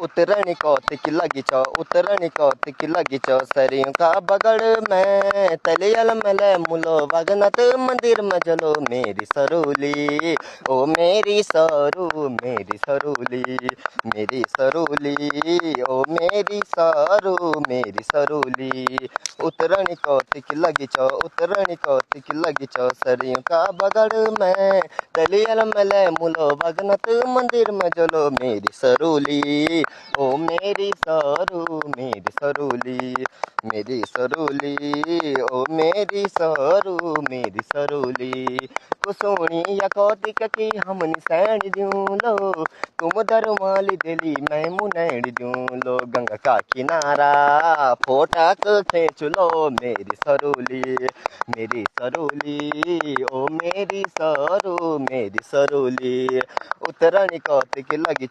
उतरनी कौतिक लगी छो उतरनी कौतिक लगी छो सरियों का बगड़ में तलियल मले मुलो वगनत मंदिर में जलो मेरी सरूली ओ मेरी सरू मेरी सरूली मेरी सरूली ओ मेरी सरू मेरी सरूली उतरनी कौतिक लगी छो उतरनी कौतिक लगी छो सरियों का बगड़ में तलियल मले मुलो वगनत मंदिर में जलो मेरी सरूली ओ मेरी सरूली मेरी सरूली ओ मेरी सरूली कुसोणी या कौतिक की हम निसैण दूं लो तुम दरमाली दिली मैं मुनैण दूं लो गंगा का किनारा फोटक खींच लो मेरी सरूली ओ मेरी सरूली उतरनी कौतिक लगी